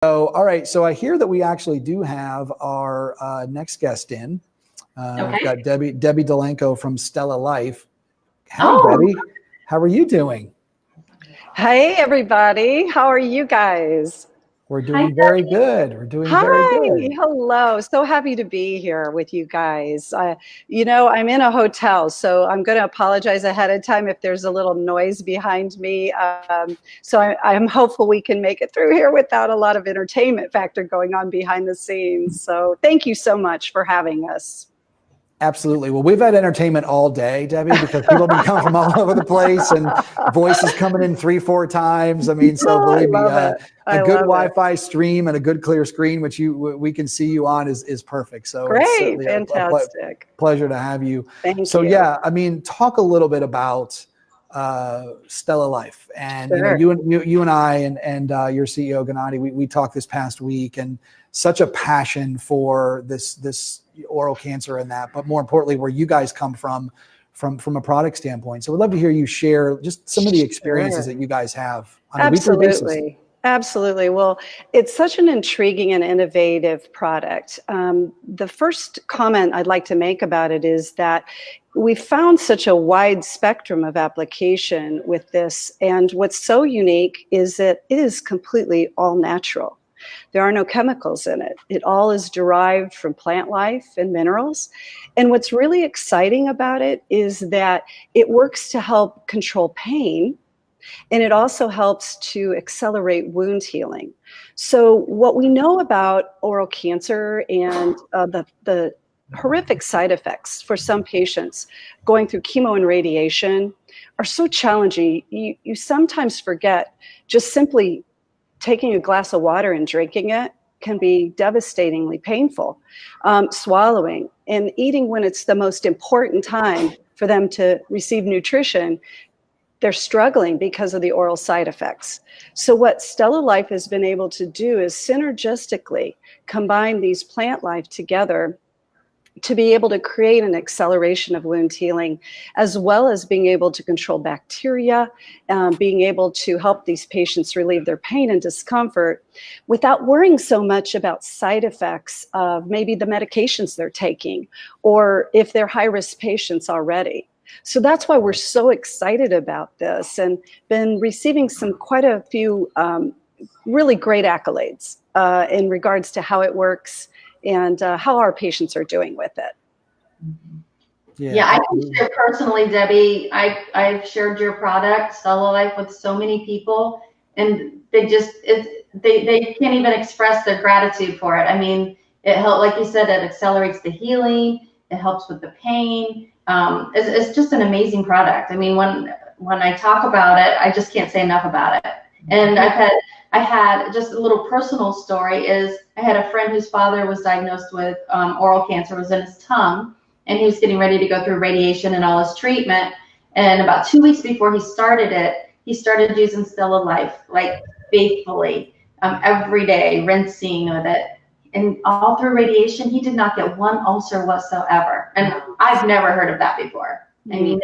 So, all right. So I hear that we actually do have our next guest in. Okay. We've got Debbie Delenko from StellaLife. Hey, Oh. Debbie. How are you doing? Hey, everybody. How are you guys? We're doing very good. We're doing very good. Hello. So happy to be here with you guys. You know, I'm in a hotel, so I'm going to apologize ahead of time if there's a little noise behind me. So I'm hopeful we can make it through here without a lot of entertainment factor going on behind the scenes. So thank you so much for having us. Absolutely. Well, we've had entertainment all day, Debbie, because people have been coming from all over the place and voices coming in 3-4 times. I mean, so believe me, a good Wi-Fi stream and a good clear screen, which we can see you on, is perfect. So great, it's fantastic. Pleasure to have you. Thank you. So yeah, I mean, talk a little bit about StellaLife, and Sure. you and I and your CEO Gennady, we talked this past week, and such a passion for this oral cancer and that, but more importantly, where you guys come from a product standpoint. So we'd love to hear you share just some of the experiences that you guys have on a weekly basis. Absolutely. Well, it's such an intriguing and innovative product. The first comment I'd like to make about it is that we found such a wide spectrum of application with this. And what's so unique is that it is completely all natural. There are no chemicals in it. It all is derived from plant life and minerals. And what's really exciting about it is that it works to help control pain, and it also helps to accelerate wound healing. So what we know about oral cancer and the horrific side effects for some patients going through chemo and radiation are so challenging. You sometimes forget just simply taking a glass of water and drinking it can be devastatingly painful. Swallowing and eating when it's the most important time for them to receive nutrition, they're struggling because of the oral side effects. So what StellaLife has been able to do is synergistically combine these plant life together to be able to create an acceleration of wound healing, as well as being able to control bacteria, being able to help these patients relieve their pain and discomfort without worrying so much about side effects of maybe the medications they're taking, or if they're high-risk patients already. So that's why we're so excited about this and been receiving quite a few really great accolades in regards to how it works and how our patients are doing with it. Yeah, I can share personally, Debbie. I've shared your product, StellaLife, with so many people, and they can't even express their gratitude for it. I mean, it helps, like you said, it accelerates the healing. It helps with the pain. It's just an amazing product. I mean, when I talk about it, I just can't say enough about it. And I had just a little personal story is I had a friend whose father was diagnosed with oral cancer, was in his tongue, and he was getting ready to go through radiation and all his treatment. And about 2 weeks before he started using StellaLife, like faithfully, every day, rinsing with it. And all through radiation, he did not get one ulcer whatsoever. And I've never heard of that before. I mean,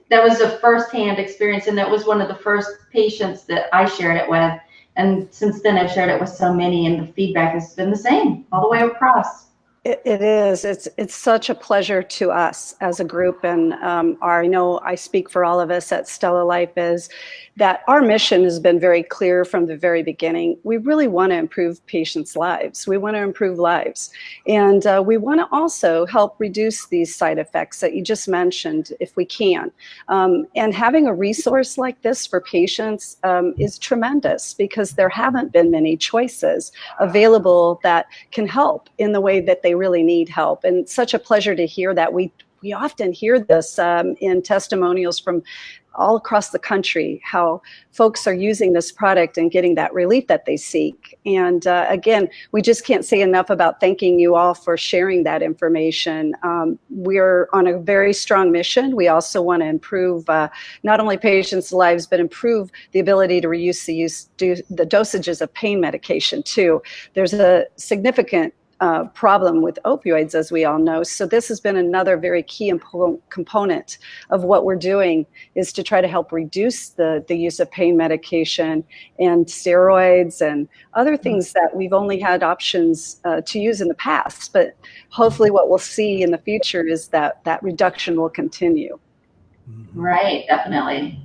that was a firsthand experience, and that was one of the first patients that I shared it with. And since then, I've shared it with so many, and the feedback has been the same all the way across. It is. It's such a pleasure to us as a group, and I know I speak for all of us at StellaLife, is that our mission has been very clear from the very beginning. We really want to improve patients' lives. We want to improve lives, and we want to also help reduce these side effects that you just mentioned, if we can. And having a resource like this for patients is tremendous, because there haven't been many choices available that can help in the way that they really need help. And it's such a pleasure to hear that. We often hear this in testimonials from all across the country, how folks are using this product and getting that relief that they seek. And again, we just can't say enough about thanking you all for sharing that information. We're on a very strong mission. We also want to improve not only patients' lives, but improve the ability to reduce the dosages of pain medication too. There's a significant problem with opioids, as we all know. So this has been another very key component of what we're doing, is to try to help reduce the use of pain medication and steroids and other things that we've only had options to use in the past. But hopefully what we'll see in the future is that reduction will continue. Right, definitely.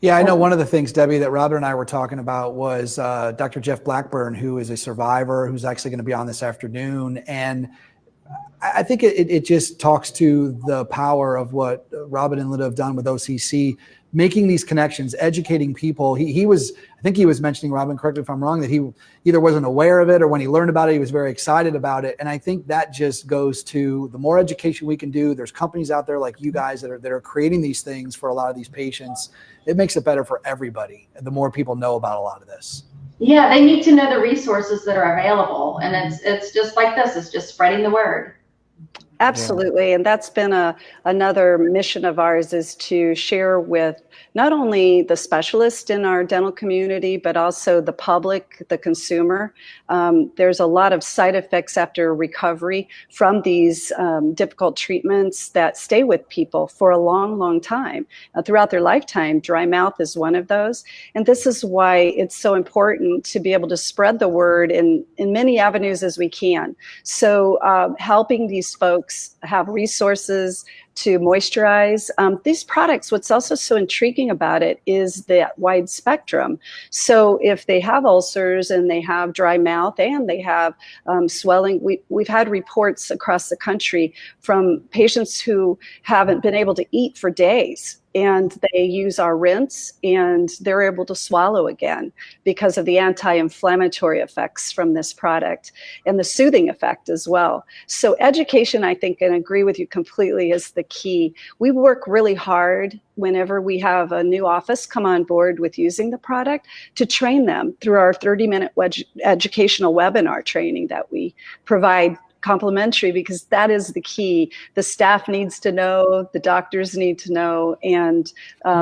Yeah, I know one of the things, Debbie, that Robert and I were talking about was Dr. Jeff Blackburn, who is a survivor, who's actually going to be on this afternoon. And I think it just talks to the power of what Robin and Linda have done with OCC, making these connections, educating people. I think he was mentioning, Robin, correct me if I'm wrong, that he either wasn't aware of it, or when he learned about it, he was very excited about it. And I think that just goes to the more education we can do. There's companies out there like you guys that are creating these things for a lot of these patients. It makes it better for everybody. And the more people know about a lot of this. Yeah, they need to know the resources that are available. And it's just like this, it's just spreading the word. Absolutely. And that's been another mission of ours, is to share with not only the specialists in our dental community, but also the public, the consumer. There's a lot of side effects after recovery from these difficult treatments that stay with people for a long, long time. Throughout their lifetime, dry mouth is one of those. And this is why it's so important to be able to spread the word in many avenues as we can. So helping these folks have resources to moisturize. These products, what's also so intriguing about it is that wide spectrum. So if they have ulcers and they have dry mouth and they have swelling, we've had reports across the country from patients who haven't been able to eat for days, and they use our rinse and they're able to swallow again because of the anti-inflammatory effects from this product and the soothing effect as well. So education, I think, and agree with you completely, is the key. We work really hard whenever we have a new office come on board with using the product to train them through our 30-minute educational webinar training that we provide complimentary, because that is the key. The staff needs to know, the doctors need to know, and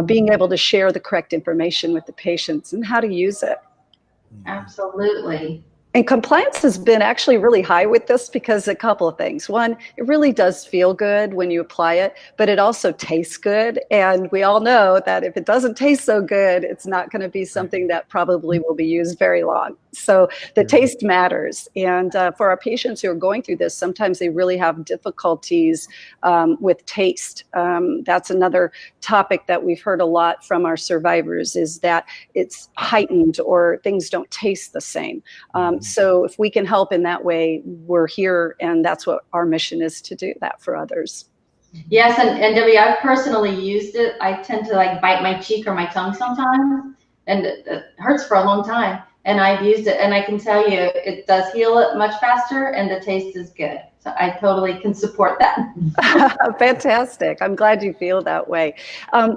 being able to share the correct information with the patients and how to use it. Absolutely. And compliance has been actually really high with this because a couple of things. One, it really does feel good when you apply it, but it also tastes good. And we all know that if it doesn't taste so good, it's not going to be something that probably will be used very long. So the taste matters. And for our patients who are going through this, sometimes they really have difficulties with taste. That's another topic that we've heard a lot from our survivors, is that it's heightened or things don't taste the same. So if we can help in that way, we're here, and that's what our mission is, to do that for others. Yes, and Debbie, I've personally used it. I tend to bite my cheek or my tongue sometimes, and it hurts for a long time. And I've used it, and I can tell you it does heal it much faster, and the taste is good. So I totally can support that. Fantastic. I'm glad you feel that way.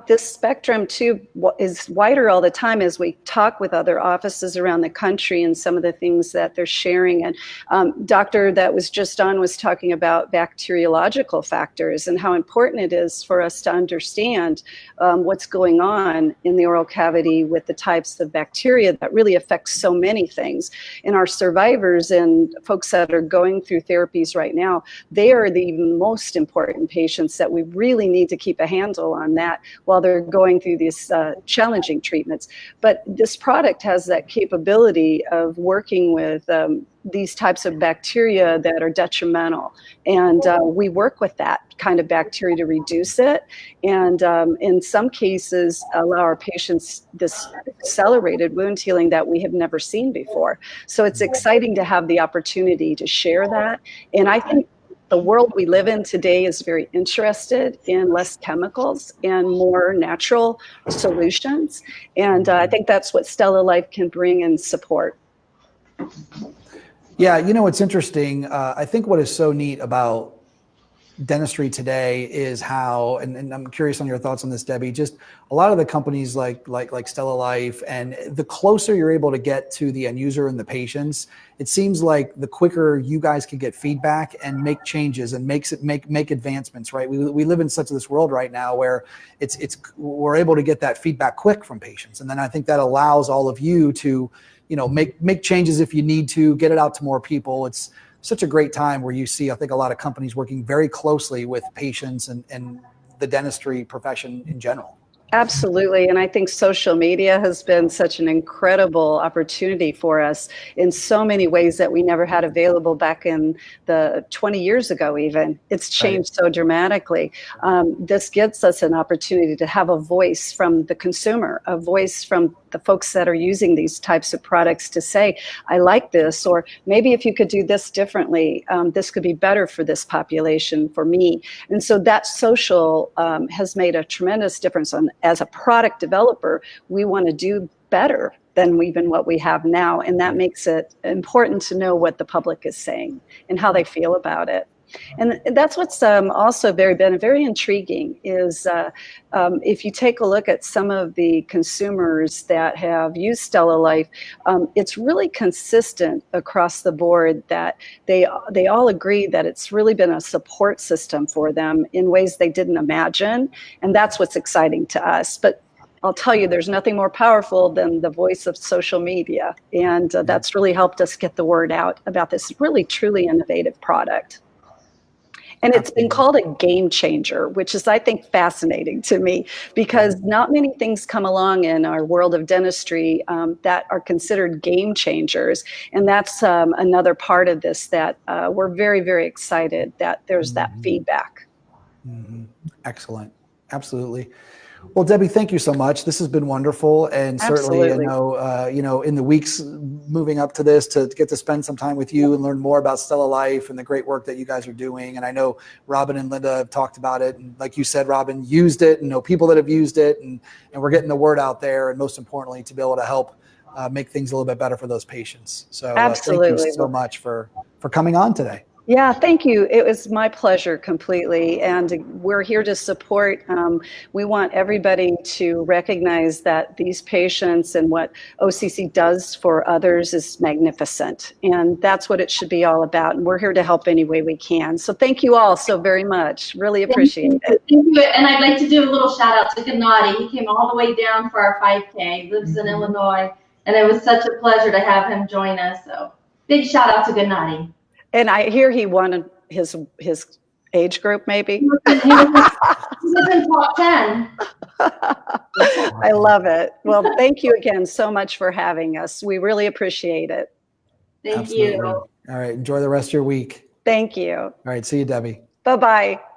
This spectrum too is wider all the time as we talk with other offices around the country and some of the things that they're sharing. And doctor that was just on was talking about bacteriological factors and how important it is for us to understand what's going on in the oral cavity with the types of bacteria that really affects so many things. And our survivors and folks that are going through therapies right now, they are the most important patients that we really need to keep a handle on that while they're going through these challenging treatments. But this product has that capability of working with these types of bacteria that are detrimental. And we work with that kind of bacteria to reduce it. And in some cases, allow our patients this accelerated wound healing that we have never seen before. So it's exciting to have the opportunity to share that. And I think the world we live in today is very interested in less chemicals and more natural solutions. And I think that's what StellaLife can bring and support. Yeah, you know, it's interesting. I think what is so neat about dentistry today is how, and I'm curious on your thoughts on this, Debbie, just a lot of the companies like StellaLife, and the closer you're able to get to the end user and the patients, it seems like the quicker you guys can get feedback and make changes and make advancements, right? We live in such this world right now where we're able to get that feedback quick from patients. And then I think that allows all of you to, you know, make changes if you need to, get it out to more people. It's such a great time where you see, I think, a lot of companies working very closely with patients and the dentistry profession in general. Absolutely. And I think social media has been such an incredible opportunity for us in so many ways that we never had available back in the 20 years ago, even. It's changed so dramatically. This gives us an opportunity to have a voice from the consumer, a voice from the folks that are using these types of products to say, I like this, or maybe if you could do this differently, this could be better for this population, for me. And so that social has made a tremendous difference. As a product developer, we want to do better than even what we have now. And that makes it important to know what the public is saying and how they feel about it. And that's what's also been very intriguing is if you take a look at some of the consumers that have used StellaLife, it's really consistent across the board that they all agree that it's really been a support system for them in ways they didn't imagine. And that's what's exciting to us. But I'll tell you, there's nothing more powerful than the voice of social media. And that's really helped us get the word out about this really, truly innovative product. And it's been called a game changer, which is, I think, fascinating to me, because not many things come along in our world of dentistry that are considered game changers. And that's another part of this that we're very, very excited that there's that feedback. Excellent. Absolutely. Well, Debbie, thank you so much. This has been wonderful. And certainly, I know, in the weeks moving up to this, to get to spend some time with you and learn more about StellaLife and the great work that you guys are doing. And I know Robin and Linda have talked about it. And like you said, Robin used it and know people that have used it. And we're getting the word out there. And most importantly, to be able to help make things a little bit better for those patients. So thank you so much for coming on today. Yeah, thank you. It was my pleasure completely. And we're here to support. We want everybody to recognize that these patients and what OCC does for others is magnificent. And that's what it should be all about. And we're here to help any way we can. So thank you all so very much. Really appreciate it. Thank you. And I'd like to do a little shout out to Gennady. He came all the way down for our 5K. He lives in Illinois. And it was such a pleasure to have him join us. So big shout out to Gennady. And I hear he won his age group, maybe. He was in top 10. I love it. Well, thank you again so much for having us. We really appreciate it. Thank you. All right. Enjoy the rest of your week. Thank you. All right. See you, Debbie. Bye-bye.